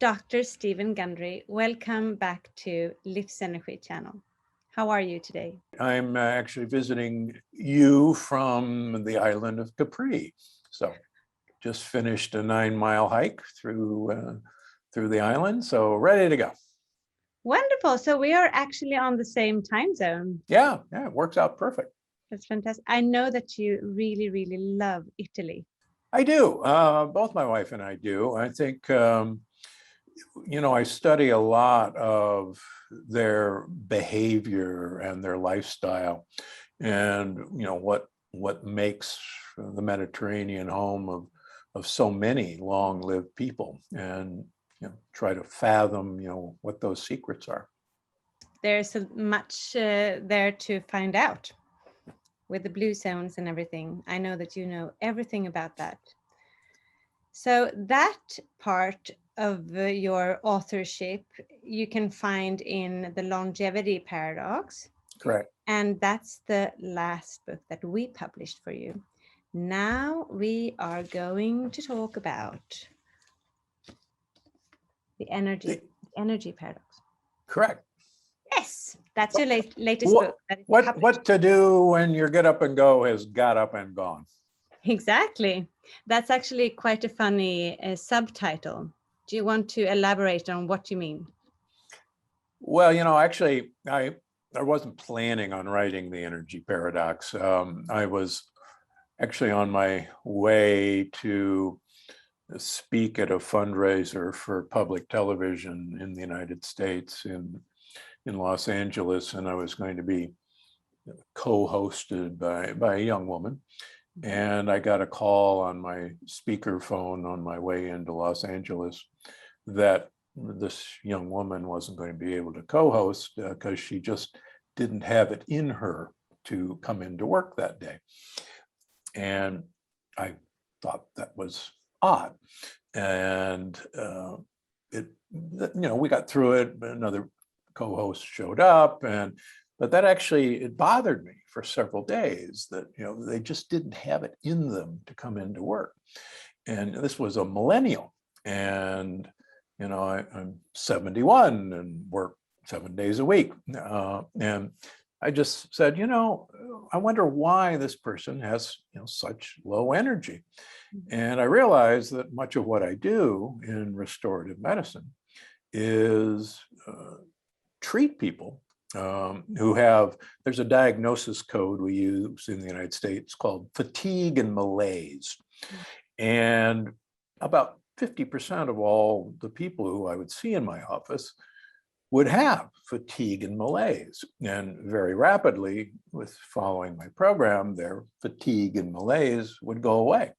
Dr. Steven Gundry, welcome back to Livsenergi channel. How are you today? I'm actually visiting you from the island of Capri. So just finished a 9-mile hike through the island, so ready to go. Wonderful. So we are actually on the same time zone. Yeah, it works out perfect. That's fantastic. I know that you really, really love Italy. I do. Both my wife and I do. I think, I study a lot of their behavior and their lifestyle, and what makes the Mediterranean home of so many long-lived people, and try to fathom what those secrets are. There's much there to find out with the blue zones and everything. I know that you know everything about that. So that part of your authorship you can find in the Longevity Paradox. Correct. And that's the last book that we published for you. Now we are going to talk about the energy paradox. Correct. Yes, that's your latest book. What to do when your get up and go has got up and gone. Exactly. That's actually quite a funny subtitle. Do you want to elaborate on what you mean? Well, actually, I wasn't planning on writing the energy paradox. I was actually on my way to speak at a fundraiser for public television in the United States in Los Angeles, and I was going to be co-hosted by a young woman. And I got a call on my speaker phone on my way into Los Angeles that this young woman wasn't going to be able to co-host because she just didn't have it in her to come into work that day. And I thought that was odd. And we got through it. Another co-host showed up, but that actually, it bothered me for several days that they just didn't have it in them to come into work. And this was a millennial, and I'm 71 and work 7 days a week, and I just said, I wonder why this person has such low energy. And I realized that much of what I do in restorative medicine is treat people who have, there's a diagnosis code we use in the United States called fatigue and malaise. And about 50% of all the people who I would see in my office would have fatigue and malaise. And very rapidly, with following my program, their fatigue and malaise would go away.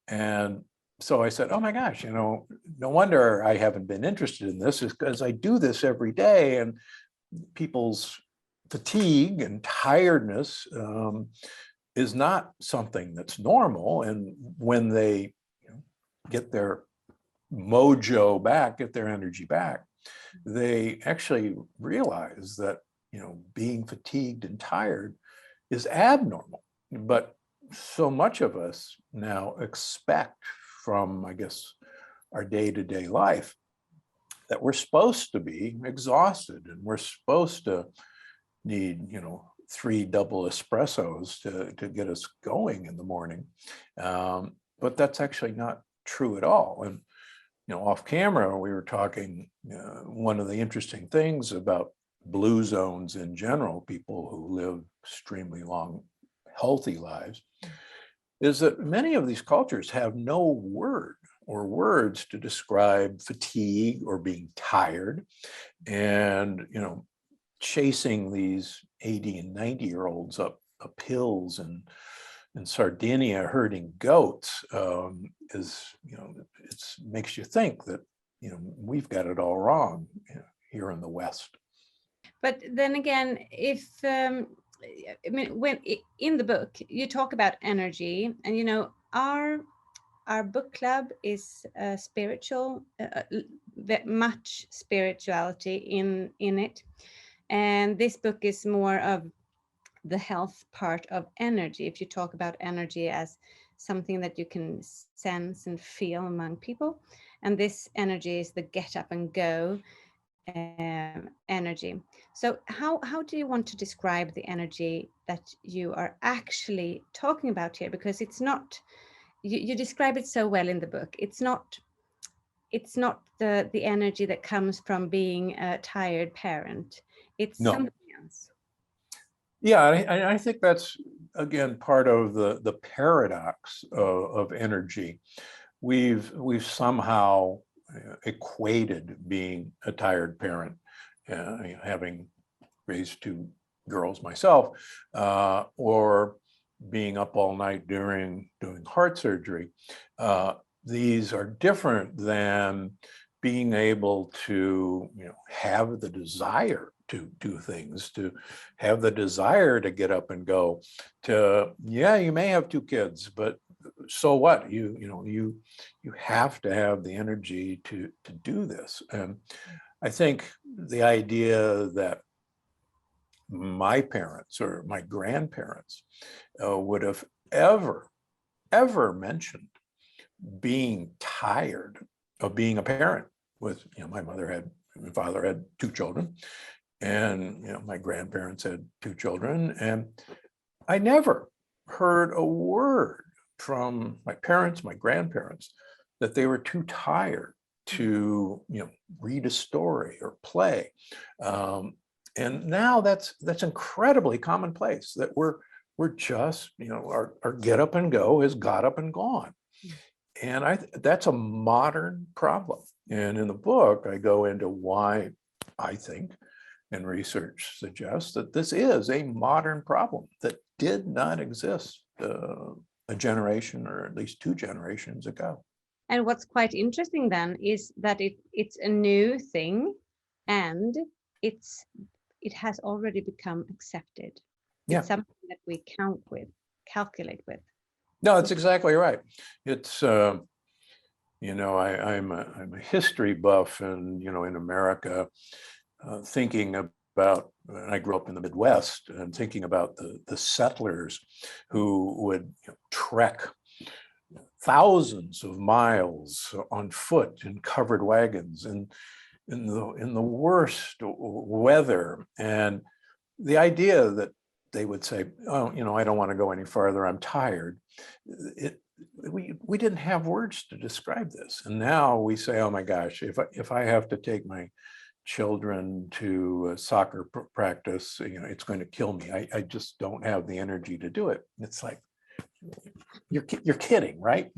And so I said, oh my gosh, no wonder I haven't been interested in this, is because I do this every day, and people's fatigue and tiredness is not something that's normal. And when they get their mojo back, get their energy back, they actually realize that being fatigued and tired is abnormal. But so much of us now expect from, I guess, our day-to-day life that we're supposed to be exhausted, and we're supposed to need 3 double espressos to get us going in the morning, but that's actually not true at all. And off camera, we were talking, one of the interesting things about blue zones in general, people who live extremely long, healthy lives, is that many of these cultures have no word or words to describe fatigue or being tired. And, chasing these 80 and 90-year-olds up hills and in Sardinia herding goats is, it makes you think that, we've got it all wrong here in the West. But then again, when in the book you talk about energy, and our book club is spiritual, much spirituality in it, and this book is more of the health part of energy. If you talk about energy as something that you can sense and feel among people, And this energy is the get up and go energy. So how do you want to describe the energy that you are actually talking about here? Because it's not, you describe it so well in the book. It's not the energy that comes from being a tired parent. It's No. something else. Yeah, I think that's, again, part of the paradox of energy. We've somehow equated being a tired parent, having raised two girls myself, or being up all night doing heart surgery. These are different than being able to, have the desire to do things, to have the desire to get up and go, to, yeah, you may have two kids, but so what? You have to have the energy to do this. And I think the idea that my parents or my grandparents would have ever mentioned being tired of being a parent with, my father had two children, and, my grandparents had two children, and I never heard a word from my parents, my grandparents, that they were too tired to, read a story or play. And now that's incredibly commonplace, that we're just, our get up and go has got up and gone. And that's a modern problem. And in the book, I go into why I think, and research suggests, that this is a modern problem that did not exist a generation or at least two generations ago. And what's quite interesting then is that it's a new thing, and it has already become accepted. Yeah. It's something that we calculate with. No, that's exactly right. It's I'm a history buff, and in America, thinking about, I grew up in the Midwest, and thinking about the settlers who would trek thousands of miles on foot in covered wagons and in the worst weather, and the idea that they would say, oh, I don't want to go any farther, I'm tired. We didn't have words to describe this, and now we say, oh my gosh, if I have to take my children to soccer practice, it's going to kill me. I just don't have the energy to do it. It's like, you're kidding, right?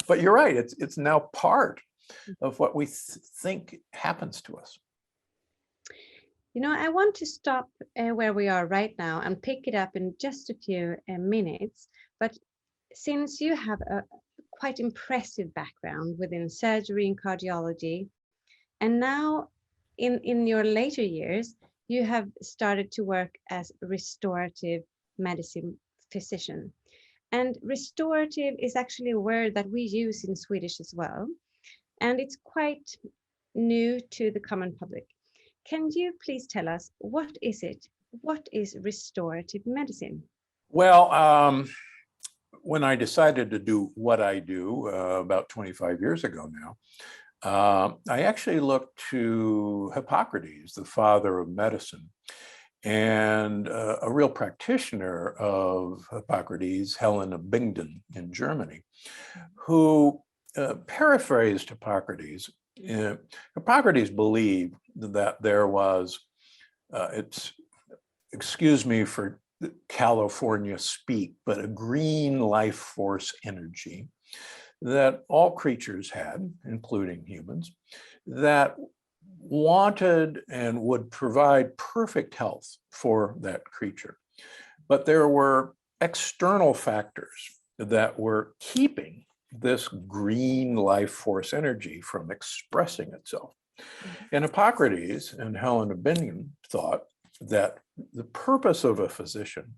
But you're right. It's now part of what we think happens to us. I want to stop where we are right now and pick it up in just a few minutes. But since you have a quite impressive background within surgery and cardiology, and now in your later years, you have started to work as restorative medicine physician. And restorative is actually a word that we use in Swedish as well. And it's quite new to the common public. Can you please tell us, what is it? What is restorative medicine? Well, when I decided to do what I do about 25 years ago now, I actually looked to Hippocrates, the father of medicine, and a real practitioner of Hippocrates, Helen of Bingen in Germany, who paraphrased Hippocrates. Hippocrates believed that there was, excuse me for California speak, but a green life force energy that all creatures had, including humans, that wanted and would provide perfect health for that creature. But there were external factors that were keeping this green life force energy from expressing itself. And Hippocrates and Helen of Bingen thought that the purpose of a physician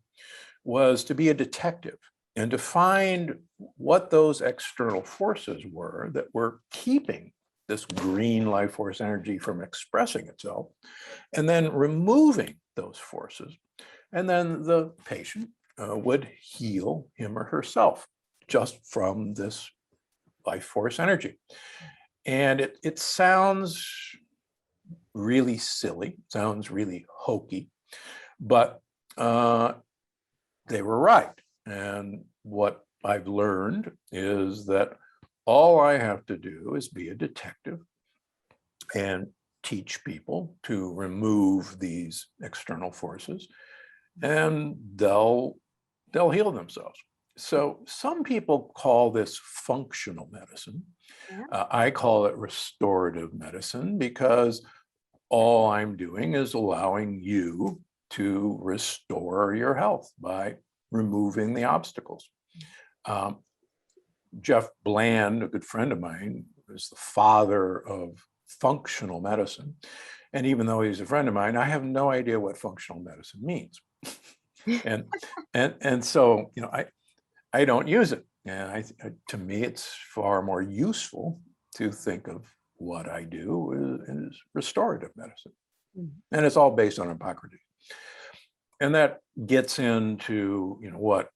was to be a detective and to find what those external forces were that were keeping this green life force energy from expressing itself, and then removing those forces. And then the patient would heal him or herself just from this life force energy. And it sounds really silly, sounds really hokey, but they were right. And what I've learned is that all I have to do is be a detective and teach people to remove these external forces, and they'll heal themselves. So some people call this functional medicine. Yeah. I call it restorative medicine because all I'm doing is allowing you to restore your health by removing the obstacles. Jeff Bland, a good friend of mine, is the father of functional medicine. And even though he's a friend of mine, I have no idea what functional medicine means. and so, you know, I don't use it. And to me, it's far more useful to think of what I do is restorative medicine. And it's all based on Hippocrates. And that gets into, you know, what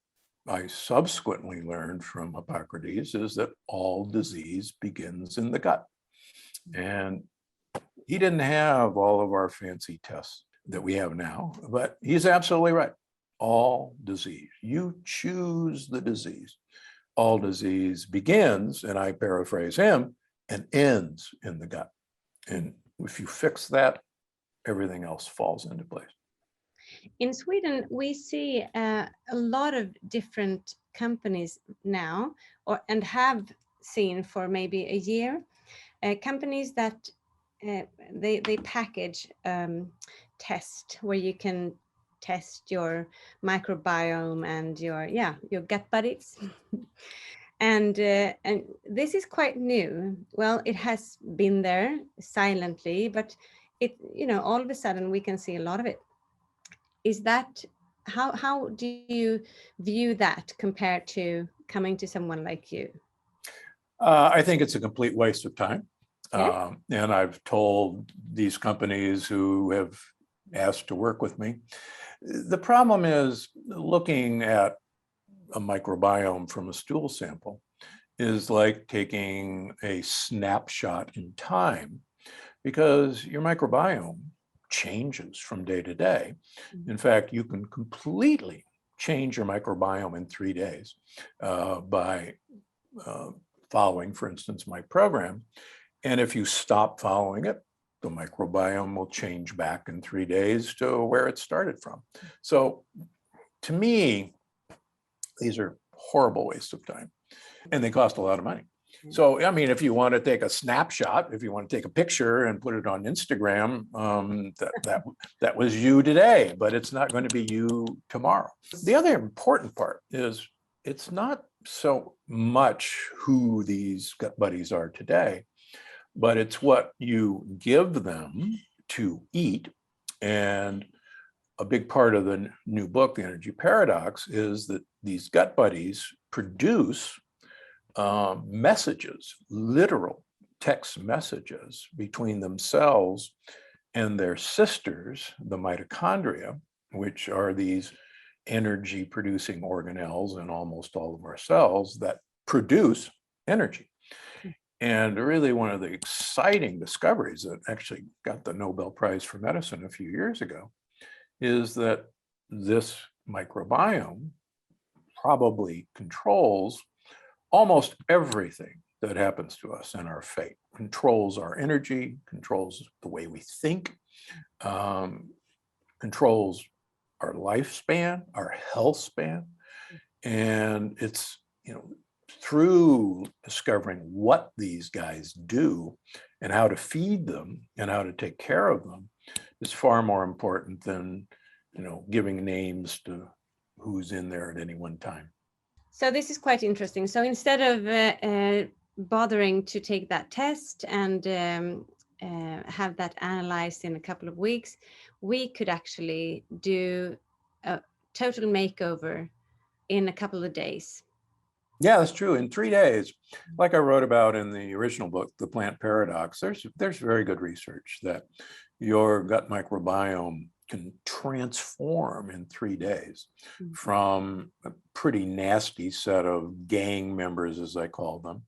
I subsequently learned from Hippocrates is that all disease begins in the gut. And he didn't have all of our fancy tests that we have now, but he's absolutely right. All disease, you choose the disease. All disease begins, and I paraphrase him, and ends in the gut. And if you fix that, everything else falls into place. In Sweden, we see a lot of different companies now, and have seen for maybe a year, companies that they package test where you can test your microbiome and your gut buddies. And this is quite new. Well, it has been there silently, but it, you know, all of a sudden we can see a lot of it. Is that, how do you view that compared to coming to someone like you? I think it's a complete waste of time. Yeah. And I've told these companies who have asked to work with me, the problem is looking at a microbiome from a stool sample is like taking a snapshot in time, because your microbiome changes from day to day. In fact, you can completely change your microbiome in 3 days by following, for instance, my program. And if you stop following it, the microbiome will change back in 3 days to where it started from. So to me, these are horrible waste of time, and they cost a lot of money. So, I mean, if you want to take a snapshot, if you want to take a picture and put it on Instagram, that was you today, but it's not going to be you tomorrow. The other important part is it's not so much who these gut buddies are today, but it's what you give them to eat. And a big part of the new book, The Energy Paradox, is that these gut buddies produce messages, literal text messages between themselves and their sisters, the mitochondria, which are these energy producing organelles in almost all of our cells that produce energy. And really one of the exciting discoveries that actually got the Nobel Prize for Medicine a few years ago is that this microbiome probably controls almost everything that happens to us in our fate, controls our energy, controls the way we think, controls our lifespan, our health span. And it's, you know, through discovering what these guys do and how to feed them and how to take care of them is far more important than, you know, giving names to who's in there at any one time. So this is quite interesting. So instead of bothering to take that test and have that analyzed in a couple of weeks, we could actually do a total makeover in a couple of days. Yeah, that's true. In 3 days, like I wrote about in the original book, The Plant Paradox, there's very good research that your gut microbiome can transform in 3 days from a pretty nasty set of gang members, as I call them,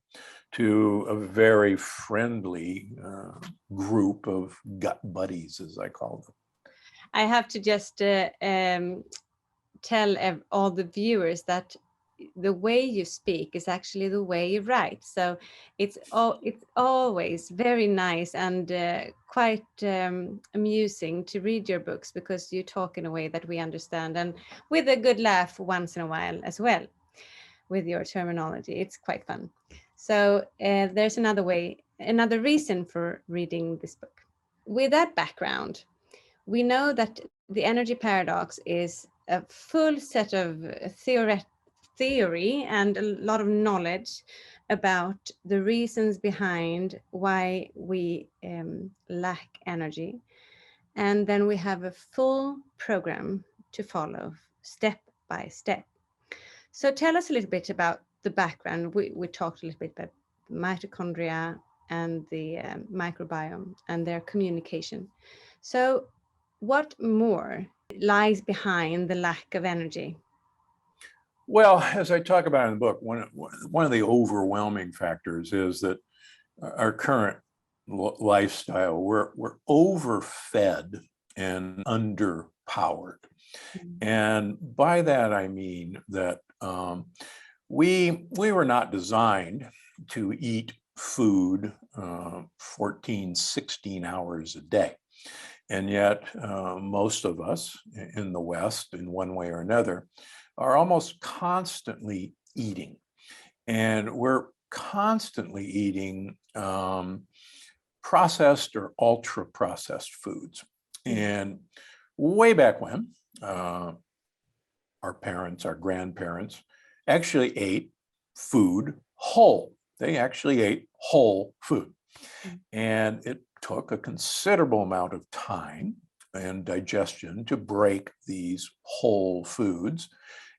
to a very friendly group of gut buddies, as I call them. I have to just tell all the viewers that the way you speak is actually the way you write. So it's always very nice and quite amusing to read your books, because you talk in a way that we understand, and with a good laugh once in a while as well with your terminology. It's quite fun. So there's another reason for reading this book. With that background, we know that the energy paradox is a full set of theory and a lot of knowledge about the reasons behind why we lack energy. And then we have a full program to follow step by step. So tell us a little bit about the background. We talked a little bit about mitochondria and the microbiome and their communication. So what more lies behind the lack of energy? Well, as I talk about in the book, one of the overwhelming factors is that our current lifestyle, we're overfed and underpowered. And by that, I mean that we were not designed to eat food 14, 16 hours a day. And yet most of us in the West, in one way or another, are almost constantly eating. And we're constantly eating processed or ultra processed foods. And way back when, our parents, our grandparents actually ate food whole. They actually ate whole food. And it took a considerable amount of time and digestion to break these whole foods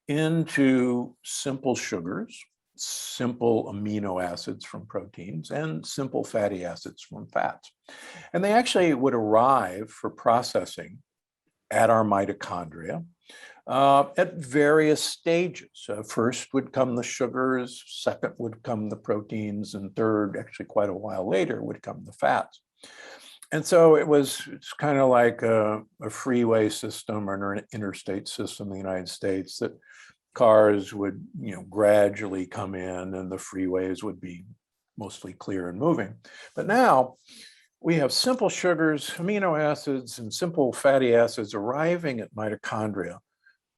into simple sugars, simple amino acids from proteins, and simple fatty acids from fats. And they actually would arrive for processing at our mitochondria at various stages. First would come the sugars, second would come the proteins, and third, actually quite a while later, would come the fats. And so it's kind of like a freeway system or an interstate system in the United States, that cars would, gradually come in and the freeways would be mostly clear and moving. But now we have simple sugars, amino acids, and simple fatty acids arriving at mitochondria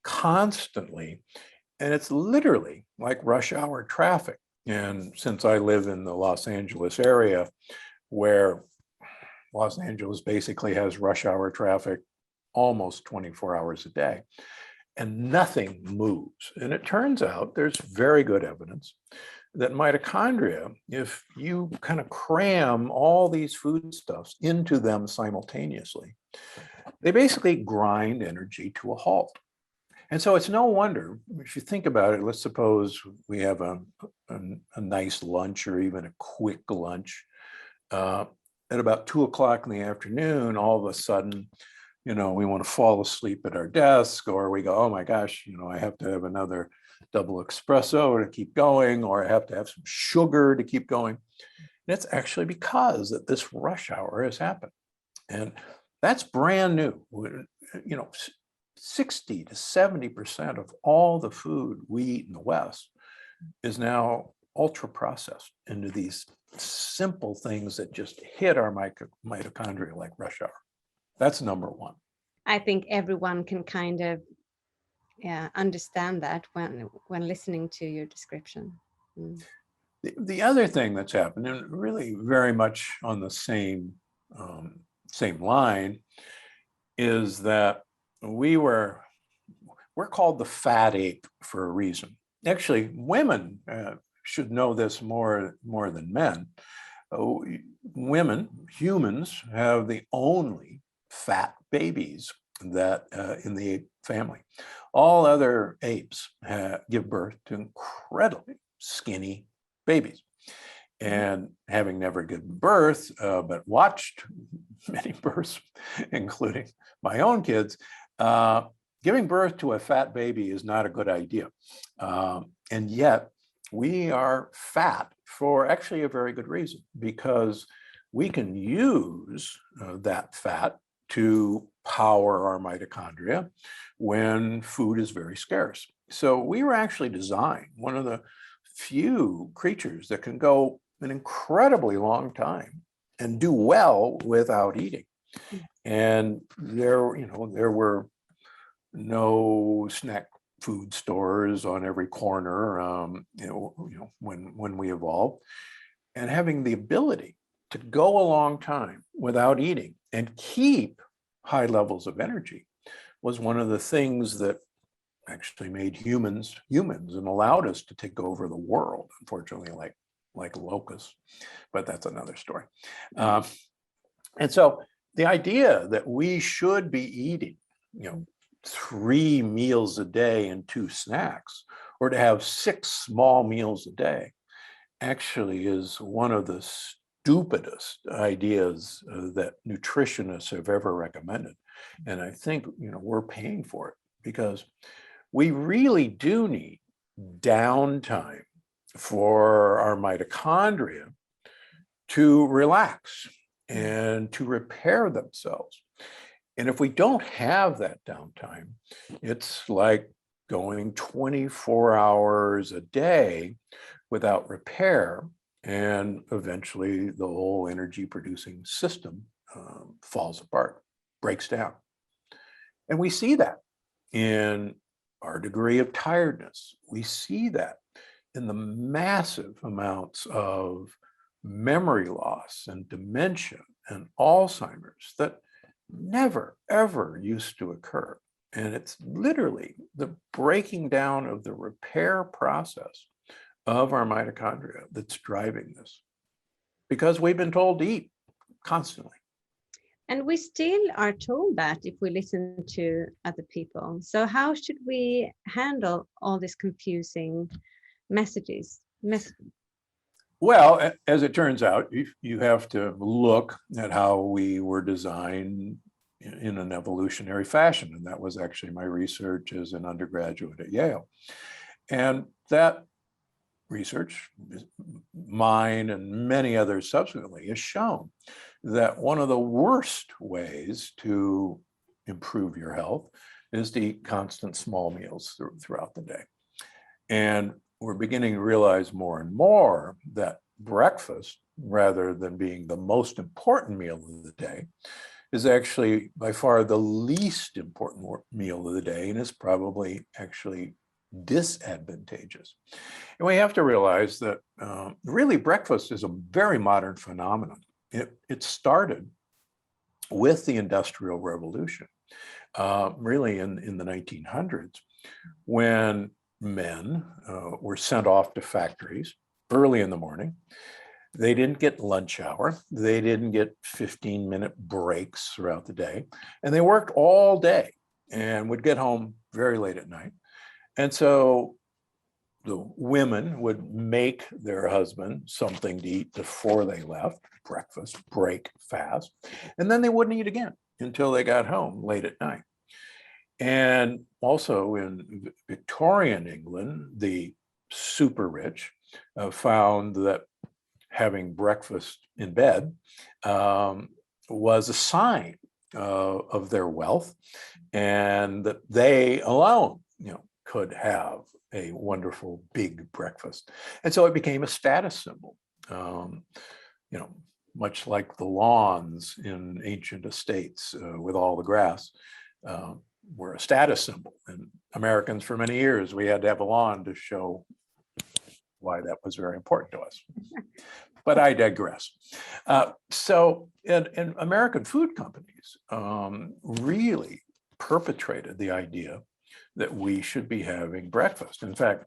constantly. And it's literally like rush hour traffic. And since I live in the Los Angeles area, where Los Angeles basically has rush hour traffic almost 24 hours a day, and nothing moves. And it turns out there's very good evidence that mitochondria, if you kind of cram all these foodstuffs into them simultaneously, they basically grind energy to a halt. And so it's no wonder, if you think about it, let's suppose we have a nice lunch or even a quick lunch. At about 2 o'clock in the afternoon, all of a sudden, we want to fall asleep at our desk, or we go, oh my gosh, I have to have another double espresso to keep going, or I have to have some sugar to keep going. And it's actually because that this rush hour has happened. And that's brand new. 60 to 70% of all the food we eat in the West is now ultra processed into these simple things that just hit our mitochondria like rush hour. That's number one. I think everyone can kind of understand that when listening to your description. The other thing that's happened, and really very much on the same line, is that we're called the fat ape for a reason. Actually, women should know this more than men. Women, humans, have the only fat babies that in the ape family. All other apes give birth to incredibly skinny babies. And having never given birth, but watched many births, including my own kids, giving birth to a fat baby is not a good idea. And yet we are fat for actually a very good reason, because we can use that fat to power our mitochondria when food is very scarce. So we were actually designed, one of the few creatures that can go an incredibly long time and do well without eating. And there were no snack food stores on every corner, when we evolved. And having the ability to go a long time without eating and keep high levels of energy was one of the things that actually made humans and allowed us to take over the world, unfortunately, like locusts, but that's another story. And so the idea that we should be eating, 3 meals a day and 2 snacks, or to have 6 small meals a day, actually is one of the stupidest ideas that nutritionists have ever recommended. And I think, we're paying for it, because we really do need downtime for our mitochondria to relax and to repair themselves. And if we don't have that downtime, it's like going 24 hours a day without repair, and eventually the whole energy producing system falls apart, breaks down. And we see that in our degree of tiredness. We see that in the massive amounts of memory loss and dementia and Alzheimer's that never, ever used to occur. And it's literally the breaking down of the repair process of our mitochondria that's driving this, because we've been told to eat constantly. And we still are told that if we listen to other people. So how should we handle all these confusing messages? Well, as it turns out, you have to look at how we were designed in an evolutionary fashion. And that was actually my research as an undergraduate at Yale. And that research, mine and many others subsequently, has shown that one of the worst ways to improve your health is to eat constant small meals throughout the day. And we're beginning to realize more and more that breakfast, rather than being the most important meal of the day, is actually by far the least important meal of the day, and is probably actually disadvantageous. And we have to realize that really breakfast is a very modern phenomenon. It started with the Industrial Revolution, really in the 1900s, when men were sent off to factories early in the morning. They didn't get lunch hour. They didn't get 15-minute breaks throughout the day. And they worked all day and would get home very late at night. And so the women would make their husband something to eat before they left, breakfast, break, fast, and then they wouldn't eat again until they got home late at night. And also in Victorian England, the super rich found that having breakfast in bed was a sign of their wealth, and that they alone, could have a wonderful big breakfast. And so it became a status symbol, much like the lawns in ancient estates with all the grass were a status symbol. And Americans, for many years, we had to have a lawn to show why that was very important to us. But I digress. So American food companies really perpetrated the idea that we should be having breakfast. In fact,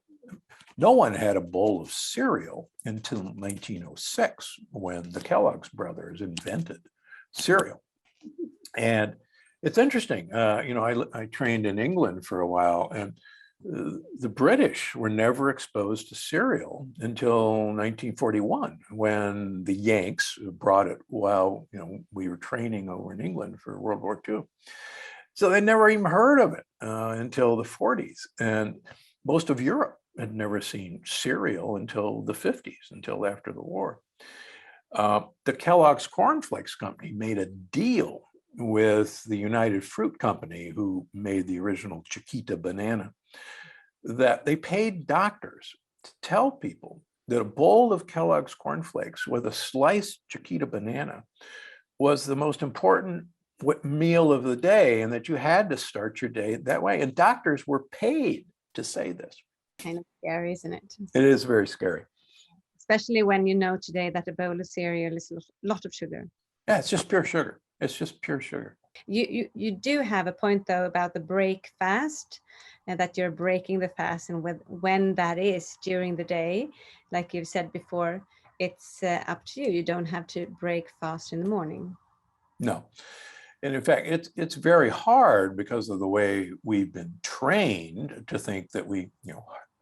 no one had a bowl of cereal until 1906, when the Kellogg's brothers invented cereal. And it's interesting, I trained in England for a while, and the British were never exposed to cereal until 1941, when the Yanks brought it while we were training over in England for World War II. So they never even heard of it until the 40s. And most of Europe had never seen cereal until the 50s, until after the war. The Kellogg's Cornflakes Company made a deal with the United Fruit Company, who made the original Chiquita banana, that they paid doctors to tell people that a bowl of Kellogg's cornflakes with a sliced Chiquita banana was the most important meal of the day, and that you had to start your day that way. And doctors were paid to say this. Kind of scary, isn't it? It is very scary. Especially when you know today that a bowl of cereal is a lot of sugar. Yeah, it's just pure sugar. It's just pure sugar. You do have a point though about the break fast, and that you're breaking the fast, and when that is during the day, like you've said before, it's up to you. You don't have to break fast in the morning. No. And in fact, it's very hard because of the way we've been trained to think that we,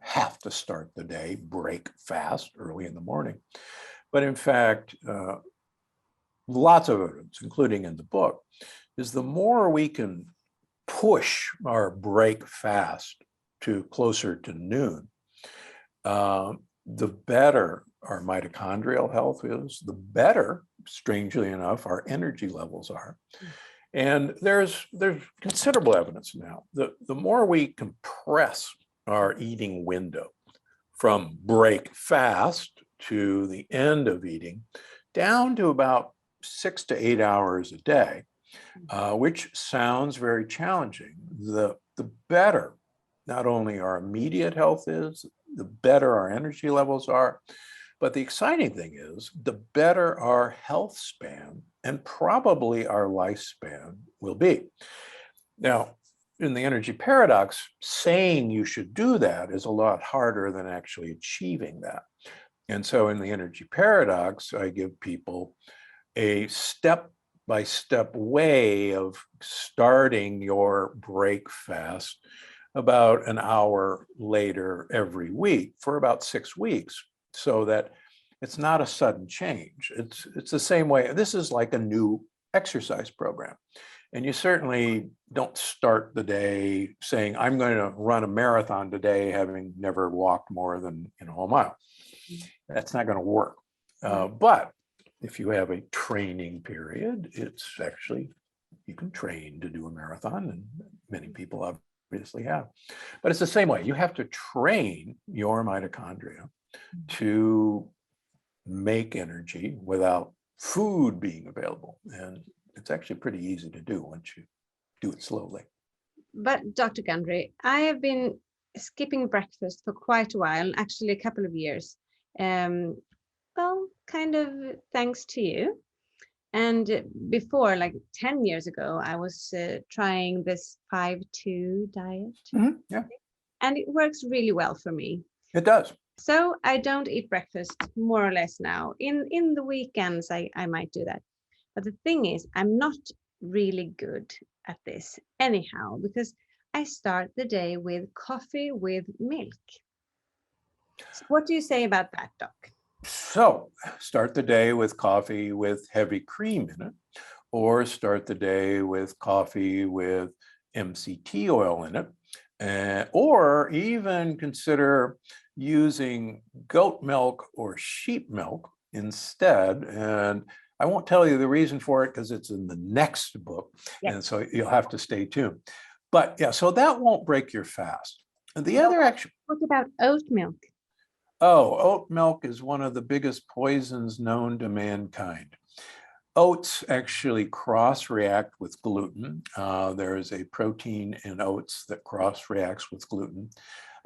have to start the day, break fast early in the morning. But in fact, lots of evidence, including in the book, is the more we can push our break fast to closer to noon, the better our mitochondrial health is, the better, strangely enough, our energy levels are. And there's considerable evidence now that the more we compress our eating window from break fast to the end of eating down to about 6 to 8 hours a day, which sounds very challenging, the better not only our immediate health is, the better our energy levels are, but the exciting thing is the better our health span and probably our lifespan will be. Now, in the energy paradox, saying you should do that is a lot harder than actually achieving that. And so in the energy paradox, I give people a step-by-step way of starting your break fast about an hour later every week for about 6 weeks, so that it's not a sudden change. It's the same way. This is like a new exercise program. And you certainly don't start the day saying, I'm going to run a marathon today, having never walked more than a mile. That's not going to work. But if you have a training period, it's actually, you can train to do a marathon, and many people obviously have. But it's the same way. You have to train your mitochondria to make energy without food being available. And it's actually pretty easy to do once you do it slowly. But Dr. Gundry, I have been skipping breakfast for quite a while, actually a couple of years. Well, kind of thanks to you. And before, like 10 years ago, I was trying this 5-2 diet. Yeah. And it works really well for me. It does. So I don't eat breakfast more or less now. In the weekends, I might do that. But the thing is, I'm not really good at this anyhow, because I start the day with coffee with milk. So what do you say about that, Doc? So start the day with coffee with heavy cream in it, or start the day with coffee with MCT oil in it, or even consider using goat milk or sheep milk instead. And I won't tell you the reason for it because it's in the next book. Yes. And so you'll have to stay tuned. But yeah, so that won't break your fast. And the other action. What about oat milk? Oh, oat milk is one of the biggest poisons known to mankind. Oats actually cross-react with gluten. There is a protein in oats that cross-reacts with gluten.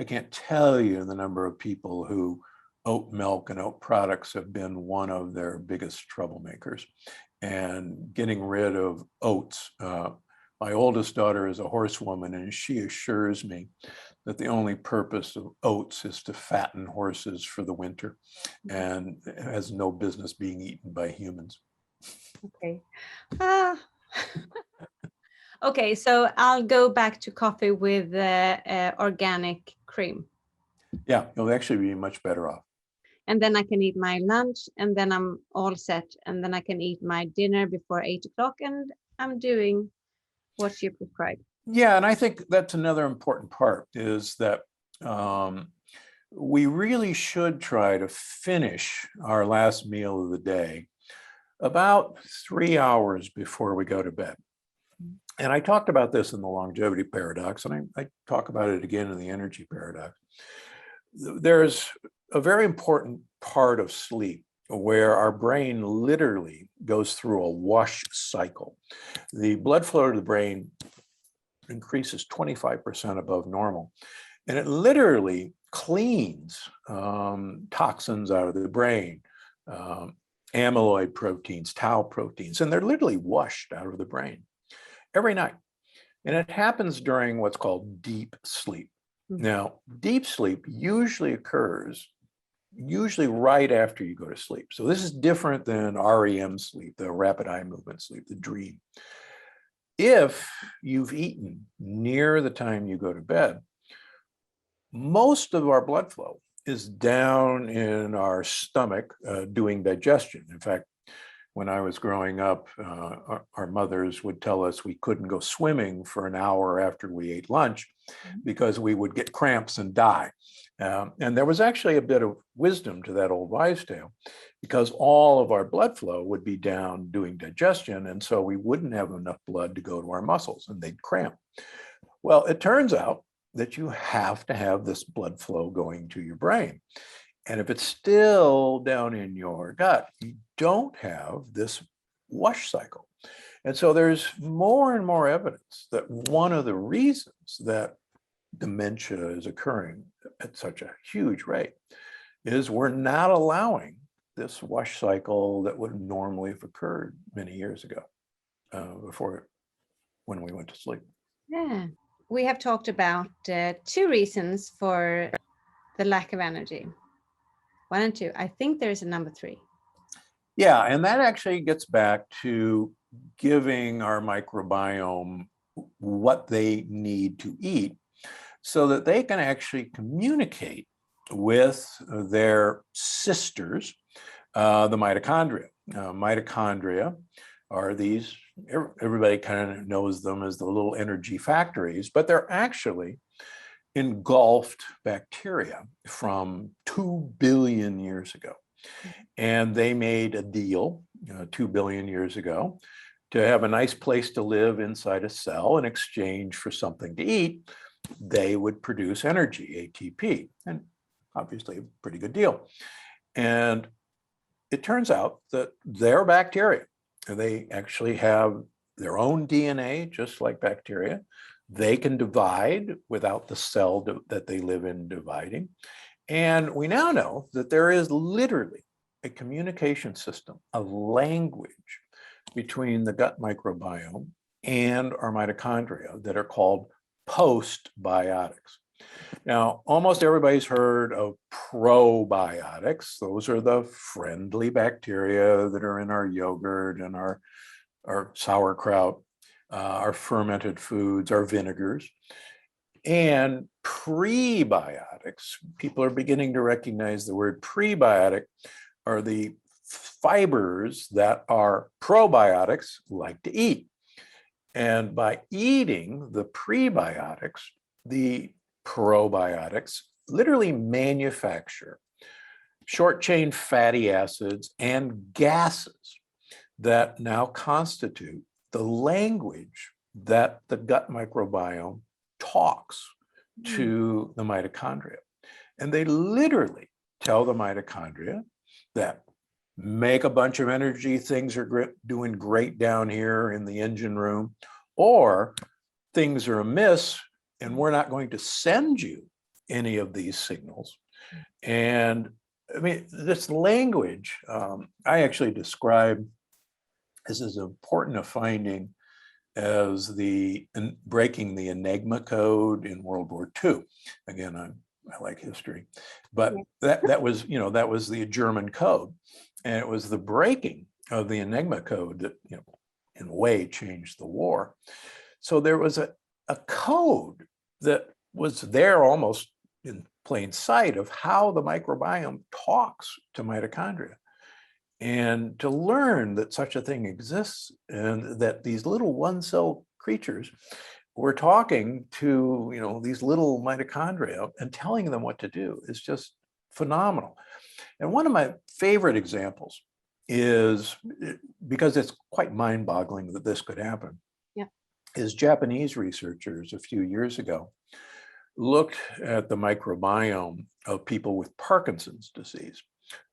I can't tell you the number of people who oat milk and oat products have been one of their biggest troublemakers. And getting rid of oats, my oldest daughter is a horsewoman, and she assures me that the only purpose of oats is to fatten horses for the winter, and it has no business being eaten by humans. Okay. Okay, so I'll go back to coffee with organic cream. Yeah, you'll actually be much better off. And then I can eat my lunch, and then I'm all set. And then I can eat my dinner before 8 o'clock, and I'm doing what you prescribe. Yeah, and I think that's another important part, is that we really should try to finish our last meal of the day about 3 hours before we go to bed. And I talked about this in the longevity paradox, and I talk about it again in the energy paradox. There's a very important part of sleep where our brain literally goes through a wash cycle. The blood flow to the brain increases 25% above normal, and it literally cleans toxins out of the brain, amyloid proteins, tau proteins, and they're literally washed out of the brain every night. And it happens during what's called deep sleep. Now, deep sleep usually occurs right after you go to sleep. So this is different than REM sleep, the rapid eye movement sleep, the dream. If you've eaten near the time you go to bed, most of our blood flow is down in our stomach doing digestion. In fact, when I was growing up, our mothers would tell us we couldn't go swimming for an hour after we ate lunch because we would get cramps and die. And there was actually a bit of wisdom to that old wives' tale, because all of our blood flow would be down doing digestion, and so we wouldn't have enough blood to go to our muscles and they'd cramp. Well, it turns out that you have to have this blood flow going to your brain. And if it's still down in your gut, you don't have this wash cycle. And so there's more and more evidence that one of the reasons that dementia is occurring at such a huge rate is we're not allowing this wash cycle that would normally have occurred many years ago when we went to sleep. Yeah. We have talked about 2 reasons for the lack of energy. 1 and 2. I think there's a number 3. Yeah, and that actually gets back to giving our microbiome what they need to eat so that they can actually communicate with their sisters, the mitochondria. Mitochondria are these, everybody kind of knows them as the little energy factories, but they're actually engulfed bacteria from 2 billion years ago. And they made a deal 2 billion years ago to have a nice place to live inside a cell in exchange for something to eat. They would produce energy, ATP, and obviously a pretty good deal. And it turns out that they're bacteria. They actually have their own DNA, just like bacteria. They can divide without the cell that they live in dividing. And we now know that there is literally a communication system, a language between the gut microbiome and our mitochondria that are called postbiotics. Now, almost everybody's heard of probiotics. Those are the friendly bacteria that are in our yogurt and our sauerkraut, our fermented foods, our vinegars. And prebiotics, people are beginning to recognize the word prebiotic, are the fibers that our probiotics like to eat. And by eating the prebiotics, the probiotics literally manufacture short-chain fatty acids and gases that now constitute the language that the gut microbiome talks to the mitochondria. And they literally tell the mitochondria that make a bunch of energy, things are doing great down here in the engine room, or things are amiss and we're not going to send you any of these signals. And I mean, this language, I actually describe this as important a finding as breaking the Enigma code in World War II. Again, I like history, but that was the German code, and it was the breaking of the Enigma code that in a way changed the war. So there was a code that was there almost in plain sight of how the microbiome talks to mitochondria. And to learn that such a thing exists and that these little one-cell creatures we're talking to, these little mitochondria and telling them what to do is just phenomenal. And one of my favorite examples is, because it's quite mind-boggling that this could happen, Yeah. is Japanese researchers a few years ago looked at the microbiome of people with Parkinson's disease,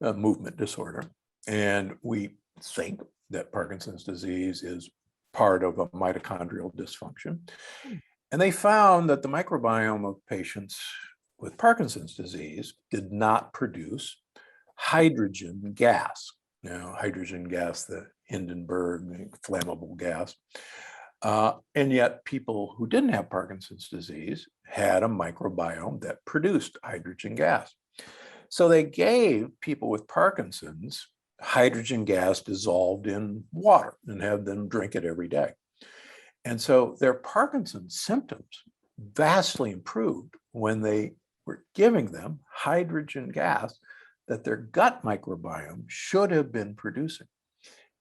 a movement disorder. And we think that Parkinson's disease is part of a mitochondrial dysfunction. And they found that the microbiome of patients with Parkinson's disease did not produce hydrogen gas. Now, hydrogen gas, the Hindenburg flammable gas. And yet people who didn't have Parkinson's disease had a microbiome that produced hydrogen gas. So they gave people with Parkinson's hydrogen gas dissolved in water and had them drink it every day. And so their Parkinson's symptoms vastly improved when they were giving them hydrogen gas that their gut microbiome should have been producing.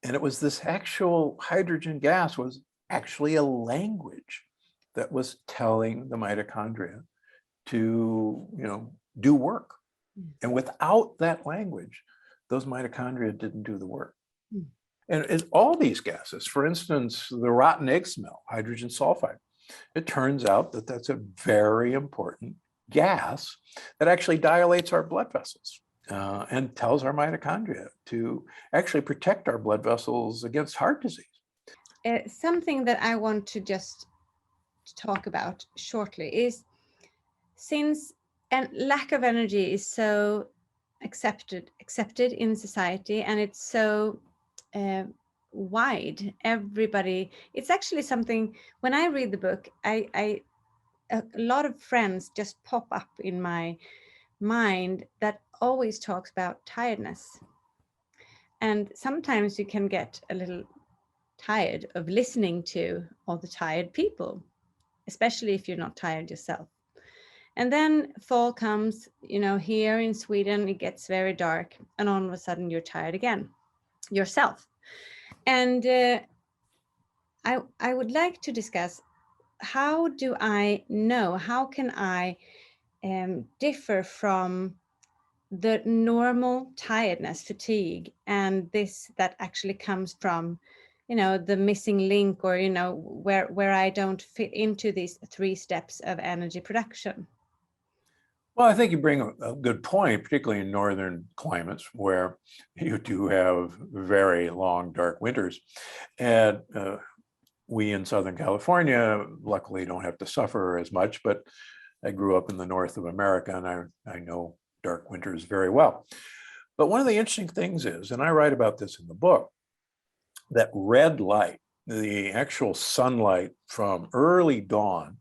And it was this actual hydrogen gas was actually a language that was telling the mitochondria to, do work. And without that language, those mitochondria didn't do the work. And all these gases, for instance, the rotten egg smell, hydrogen sulfide, it turns out that that's a very important gas that actually dilates our blood vessels and tells our mitochondria to actually protect our blood vessels against heart disease. Something that I want to just talk about shortly is, since lack of energy is so accepted in society, and it's so wide, everybody, it's actually something, when I read the book, a lot of friends just pop up in my mind that always talks about tiredness. And sometimes you can get a little tired of listening to all the tired people, especially if you're not tired yourself. And then fall comes, here in Sweden, it gets very dark, and all of a sudden you're tired again, yourself. And I would like to discuss, how do I know, how can I differ from the normal tiredness, fatigue, and this that actually comes from, the missing link, or, where I don't fit into these 3 steps of energy production? Well, I think you bring a good point, particularly in northern climates where you do have very long, dark winters. And we in Southern California, luckily, don't have to suffer as much, but I grew up in the north of America, and I know dark winters very well. But one of the interesting things is, and I write about this in the book, that red light, the actual sunlight from early dawn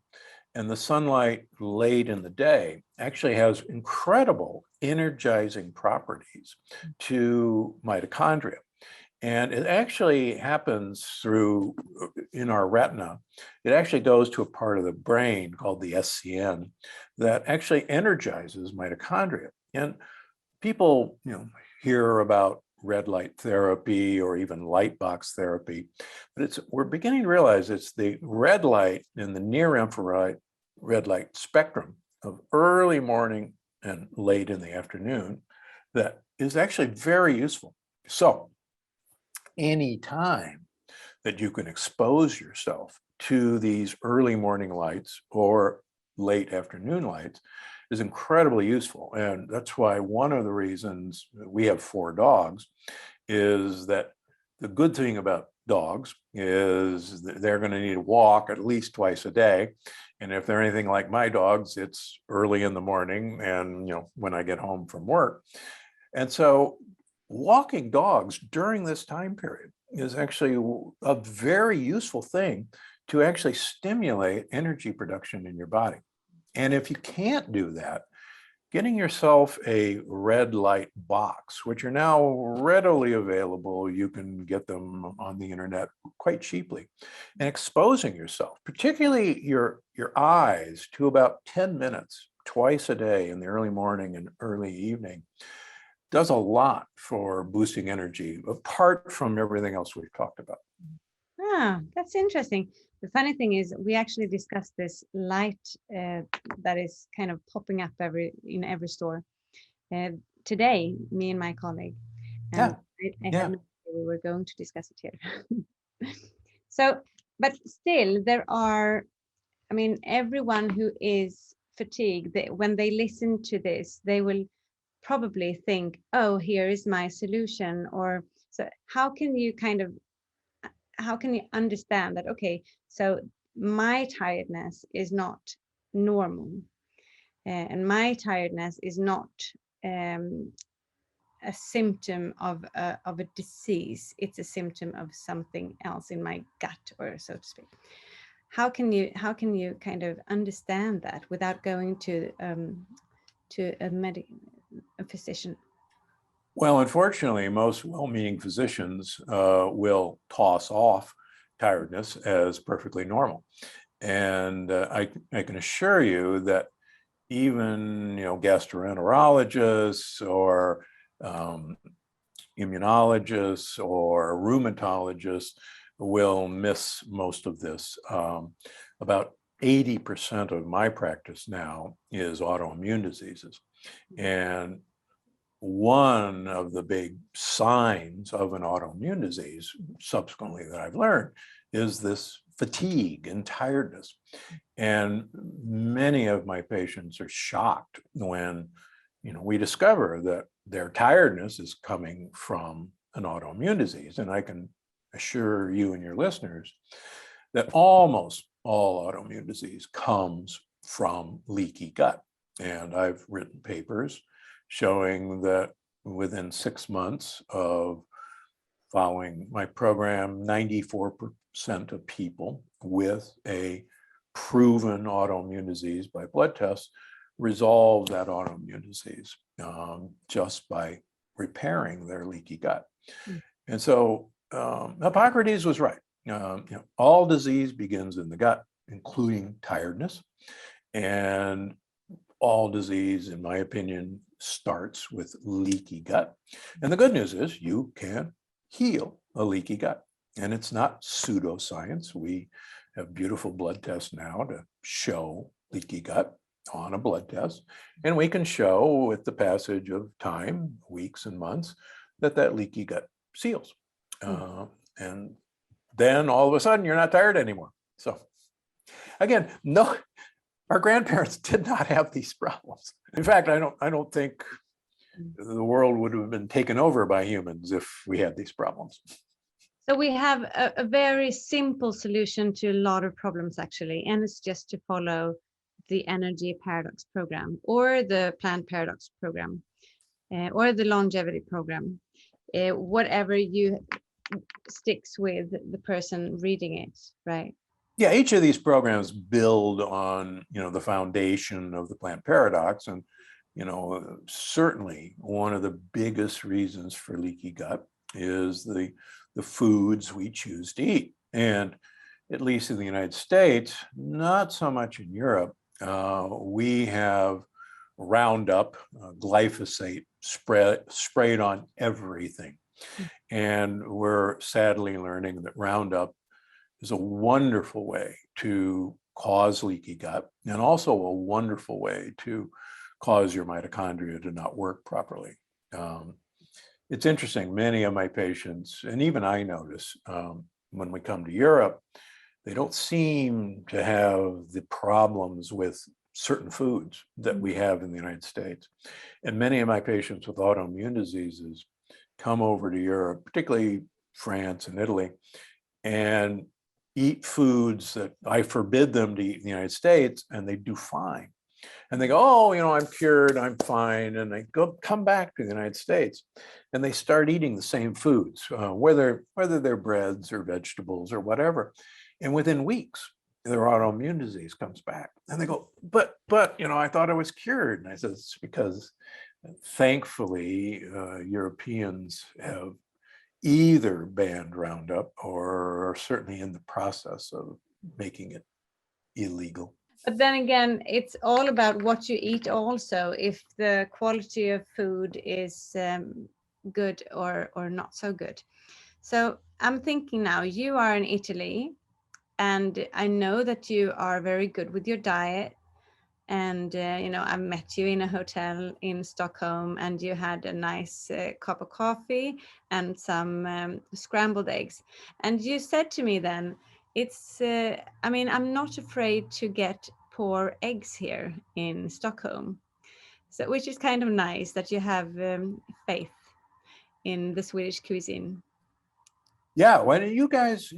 and the sunlight late in the day, actually has incredible energizing properties to mitochondria. And it actually happens in our retina. It actually goes to a part of the brain called the SCN that actually energizes mitochondria. And people, hear about red light therapy or even light box therapy, but we're beginning to realize it's the red light in the near infrared red light spectrum of early morning and late in the afternoon that is actually very useful. So any time that you can expose yourself to these early morning lights or late afternoon lights is incredibly useful. And that's why one of the reasons we have 4 dogs is that the good thing about dogs is they're going to need a walk at least twice a day. And if they're anything like my dogs, it's early in the morning and, when I get home from work. And so walking dogs during this time period is actually a very useful thing to actually stimulate energy production in your body. And if you can't do that, getting yourself a red light box, which are now readily available, you can get them on the internet quite cheaply, and exposing yourself, particularly your eyes, to about 10 minutes twice a day in the early morning and early evening, does a lot for boosting energy, apart from everything else we've talked about. Ah, that's interesting. The funny thing is, we actually discussed this light that is kind of popping up in every store today. Me and my colleague, and I had no idea we were going to discuss it here. So, but still, there are. I mean, everyone who is fatigued, when they listen to this, they will probably think, "Oh, here is my solution." Or so. How can you understand that? Okay, so my tiredness is not normal, and my tiredness is not a symptom of a disease. It's a symptom of something else in my gut, or so to speak. How can you kind of understand that without going to a physician? Well, unfortunately, most well-meaning physicians will toss off tiredness as perfectly normal. And I can assure you that even, gastroenterologists or immunologists or rheumatologists will miss most of this. About 80% of my practice now is autoimmune diseases. And one of the big signs of an autoimmune disease, subsequently, that I've learned, is this fatigue and tiredness. And many of my patients are shocked when, we discover that their tiredness is coming from an autoimmune disease. And I can assure you and your listeners that almost all autoimmune disease comes from leaky gut. And I've written papers showing that within 6 months of following my program, 94% of people with a proven autoimmune disease by blood tests resolve that autoimmune disease just by repairing their leaky gut. And so Hippocrates was right. All disease begins in the gut, including tiredness. And all disease, in my opinion, starts with leaky gut. And the good news is you can heal a leaky gut. And it's not pseudoscience. We have beautiful blood tests now to show leaky gut on a blood test. And we can show with the passage of time, weeks and months, that leaky gut seals. And then all of a sudden you're not tired anymore. So again, no, our grandparents did not have these problems. In fact, I don't think the world would have been taken over by humans if we had these problems. So we have a very simple solution to a lot of problems, actually, and it's just to follow the Energiparadox program or the Plant Paradox program or the longevity program, whatever you sticks with the person reading it, right? Yeah, each of these programs build on, the foundation of the Plant Paradox. And, certainly one of the biggest reasons for leaky gut is the foods we choose to eat. And at least in the United States, not so much in Europe, we have Roundup, glyphosate sprayed on everything. And we're sadly learning that Roundup is a wonderful way to cause leaky gut, and also a wonderful way to cause your mitochondria to not work properly. It's interesting, many of my patients, and even I notice when we come to Europe, they don't seem to have the problems with certain foods that we have in the United States. And many of my patients with autoimmune diseases come over to Europe, particularly France and Italy, and eat foods that I forbid them to eat in the United States, and they do fine. And they go, oh, I'm cured, I'm fine. And they come back to the United States and they start eating the same foods, whether they're breads or vegetables or whatever. And within weeks, their autoimmune disease comes back. And they go, but, I thought I was cured. And I said, it's because thankfully, Europeans have either banned Roundup or are certainly in the process of making it illegal. But then again, it's all about what you eat also. If the quality of food is good or not so good. So I'm thinking now, you are in Italy, and I know that you are very good with your diet. And, I met you in a hotel in Stockholm, and you had a nice cup of coffee and some scrambled eggs. And you said to me then, I'm not afraid to get poor eggs here in Stockholm. So, which is kind of nice that you have faith in the Swedish cuisine. Yeah, when you guys,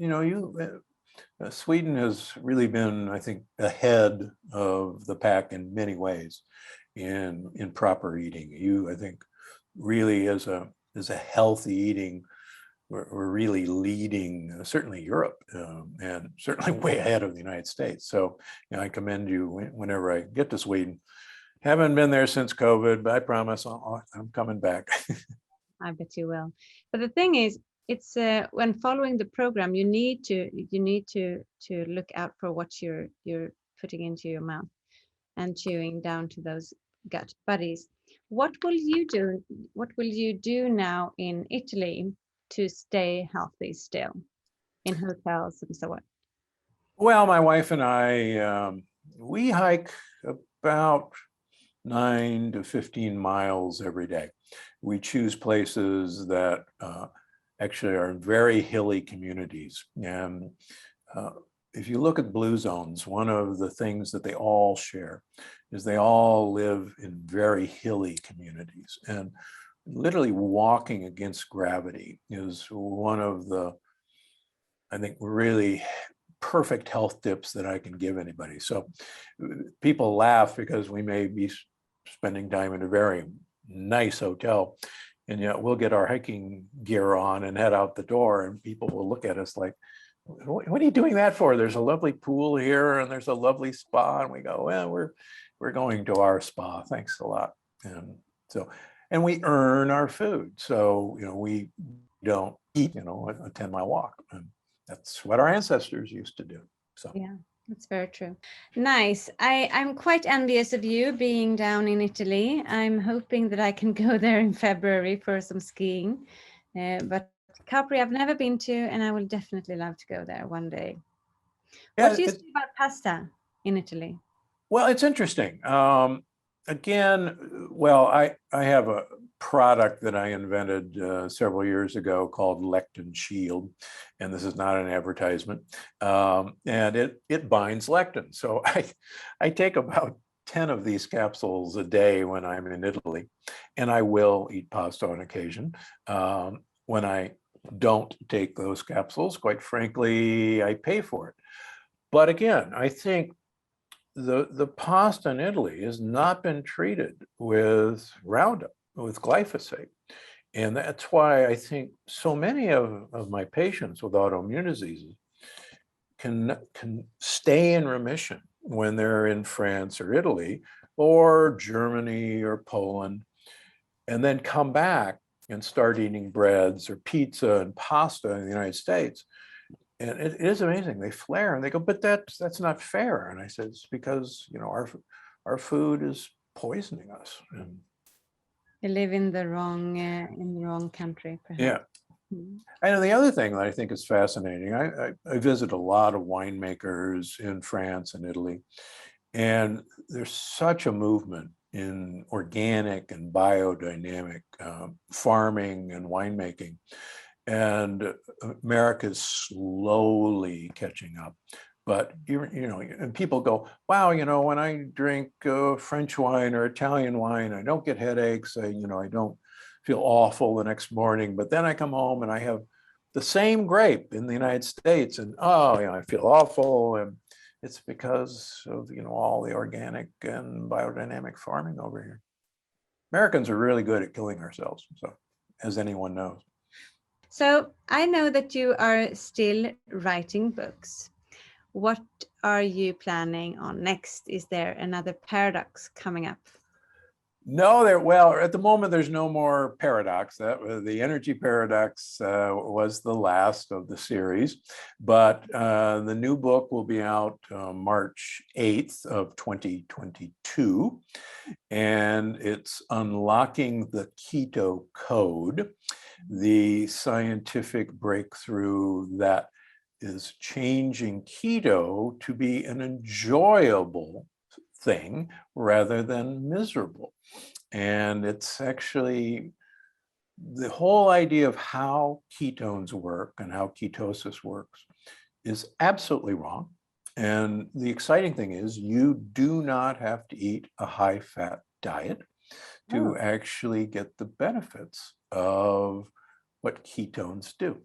Sweden has really been, I think, ahead of the pack in many ways in proper eating. I think, really as a healthy eating, we're really leading, certainly Europe, and certainly way ahead of the United States. So, I commend you whenever I get to Sweden. Haven't been there since COVID, but I promise I'm coming back. I bet you will. But the thing is, it's when following the program, you need to look out for what you're putting into your mouth and chewing down to those gut buddies. What will you do? What will you do now in Italy to stay healthy still in hotels and so on? Well, my wife and I, we hike about 9 to 15 miles every day. We choose places that actually are very hilly communities. And if you look at blue zones, one of the things that they all share is they all live in very hilly communities. And literally walking against gravity is one of the, I think, really perfect health tips that I can give anybody. So people laugh because we may be spending time in a very nice hotel, and yet we'll get our hiking gear on and head out the door, and people will look at us like, what are you doing that for? There's a lovely pool here and there's a lovely spa. And we go, well, we're going to our spa. Thanks a lot. And we earn our food. So, we don't eat, a 10-mile walk. And that's what our ancestors used to do. So yeah, that's very true. Nice. I'm quite envious of you being down in Italy. I'm hoping that I can go there in February for some skiing. But Capri, I've never been to, and I will definitely love to go there one day. What do you say about pasta in Italy? Well, it's interesting. Again, well, I have a product that I invented several years ago called lectin shield, and this is not an advertisement, and it binds lectin. So I take about 10 of these capsules a day when I'm in Italy, and I will eat pasta on occasion. When I don't take those capsules, quite frankly, I pay for it. But again, I think the pasta in Italy has not been treated with Roundup, with glyphosate. And that's why I think so many of my patients with autoimmune diseases can stay in remission when they're in France or Italy or Germany or Poland, and then come back and start eating breads or pizza and pasta in the United States. And it is amazing. They flare and they go, but that's not fair. And I said, it's because, our food is poisoning us. And you live in the wrong country, perhaps. yeah. And the other thing that I think is fascinating, I visit a lot of winemakers in France and Italy, and there's such a movement in organic and biodynamic farming and winemaking. And America is slowly catching up. But, and people go, wow, when I drink French wine or Italian wine, I don't get headaches. I don't feel awful the next morning. But then I come home and I have the same grape in the United States, and I feel awful. And it's because of, all the organic and biodynamic farming over here. Americans are really good at killing ourselves, so, as anyone knows. So I know that you are still writing books. What are you planning on next? Is there another paradox coming up? No, well, at the moment, there's no more paradox. That the energy paradox was the last of the series, but the new book will be out March 8th of 2022, and it's Unlocking the Keto Code, the scientific breakthrough that is changing keto to be an enjoyable thing rather than miserable. And it's actually the whole idea of how ketones work and how ketosis works is absolutely wrong. And the exciting thing is you do not have to eat a high-fat diet to actually get the benefits of what ketones do.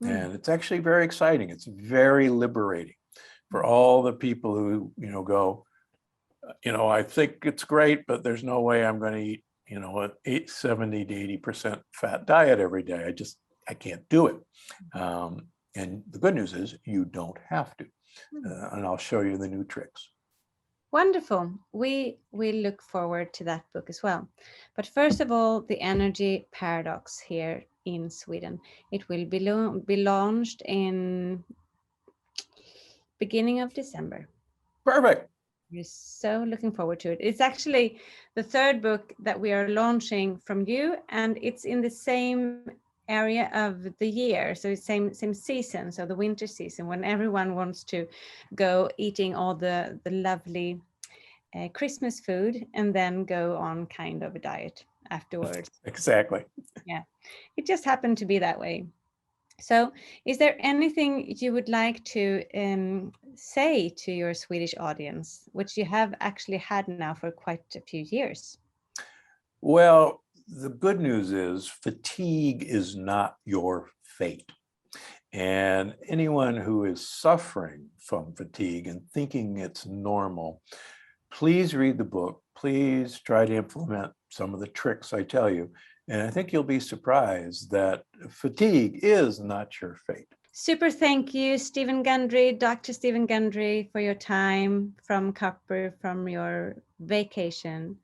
And it's actually very exciting. It's very liberating for all the people who, go, I think it's great, but there's no way I'm going to eat, an 70 to 80% fat diet every day. I can't do it. And the good news is you don't have to. And I'll show you the new tricks. Wonderful. We look forward to that book as well. But first of all, the Energy Paradox here in Sweden. It will be launched in beginning of December. Perfect. We're so looking forward to it. It's actually the third book that we are launching from you, and it's in the same area of the year, so it's same season, so the winter season, when everyone wants to go eating all the lovely Christmas food and then go on kind of a diet afterwards. Exactly. Yeah, it just happened to be that way. So is there anything you would like to say to your Swedish audience, which you have actually had now for quite a few years? Well, the good news is fatigue is not your fate. And anyone who is suffering from fatigue and thinking it's normal, please read the book. Please try to implement some of the tricks I tell you. And I think you'll be surprised that fatigue is not your fate. Super. Thank you, Steven Gundry, Dr. Steven Gundry, for your time from Copper, from your vacation.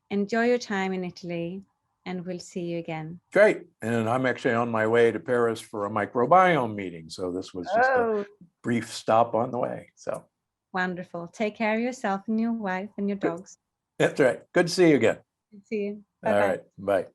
Enjoy your time in Italy, and we'll see you again. Great. And I'm actually on my way to Paris for a microbiome meeting. So this was just a brief stop on the way. So wonderful. Take care of yourself and your wife and your dogs. That's right. Good to see you again. Good to see you. Bye-bye. All right. Bye.